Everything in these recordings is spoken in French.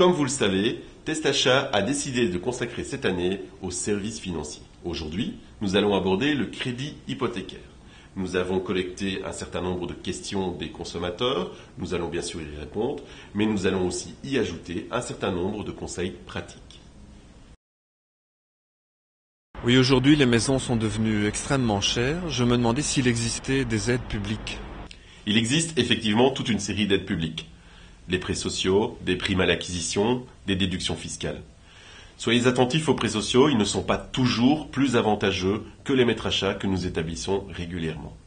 Comme vous le savez, Testachat a décidé de consacrer cette année aux services financiers. Aujourd'hui, nous allons aborder le crédit hypothécaire. Nous avons collecté un certain nombre de questions des consommateurs, nous allons bien sûr y répondre, mais nous allons aussi y ajouter un certain nombre de conseils pratiques. Oui, aujourd'hui les maisons sont devenues extrêmement chères. Je me demandais s'il existait des aides publiques. Il existe effectivement toute une série d'aides publiques. Les prêts sociaux, des primes à l'acquisition, des déductions fiscales. Soyez attentifs aux prêts sociaux, ils ne sont pas toujours plus avantageux que les maîtres achats que nous établissons régulièrement.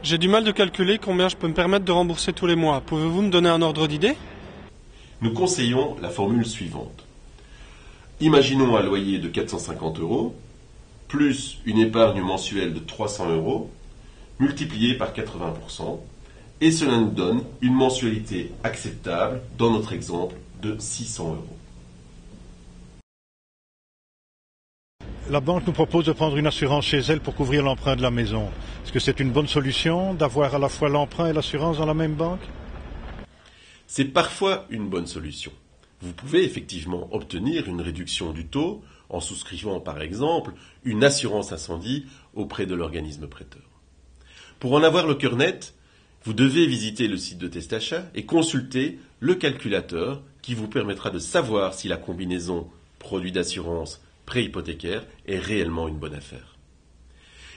J'ai du mal de calculer combien je peux me permettre de rembourser tous les mois. Pouvez-vous me donner un ordre d'idée? Nous conseillons la formule suivante. Imaginons un loyer de 450 €, plus une épargne mensuelle de 300 €, multiplié par 80%, et cela nous donne une mensualité acceptable, dans notre exemple, de 600 €. La banque nous propose de prendre une assurance chez elle pour couvrir l'emprunt de la maison. Est-ce que c'est une bonne solution d'avoir à la fois l'emprunt et l'assurance dans la même banque? C'est parfois une bonne solution. Vous pouvez effectivement obtenir une réduction du taux en souscrivant par exemple une assurance incendie auprès de l'organisme prêteur. Pour en avoir le cœur net, vous devez visiter le site de Testachat et consulter le calculateur qui vous permettra de savoir si la combinaison produit d'assurance prêt hypothécaire est réellement une bonne affaire.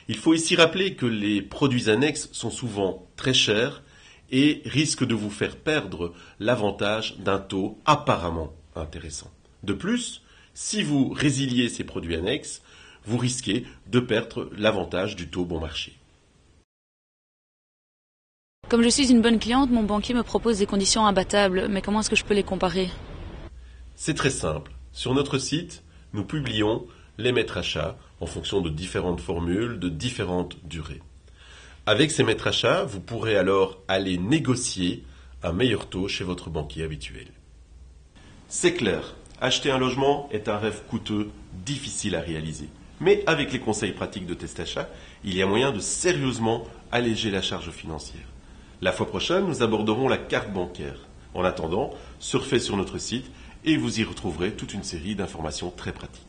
Il faut ici rappeler que les produits annexes sont souvent très chers et risquent de vous faire perdre l'avantage d'un taux apparemment intéressant. De plus, si vous résiliez ces produits annexes, vous risquez de perdre l'avantage du taux bon marché. Comme je suis une bonne cliente, mon banquier me propose des conditions imbattables, mais comment est-ce que je peux les comparer? C'est très simple. Sur notre site, nous publions les maîtres achats en fonction de différentes formules, de différentes durées. Avec ces maîtres achats, vous pourrez alors aller négocier un meilleur taux chez votre banquier habituel. C'est clair, acheter un logement est un rêve coûteux, difficile à réaliser. Mais avec les conseils pratiques de Testachat, il y a moyen de sérieusement alléger la charge financière. La fois prochaine, nous aborderons la carte bancaire. En attendant, surfez sur notre site et vous y retrouverez toute une série d'informations très pratiques.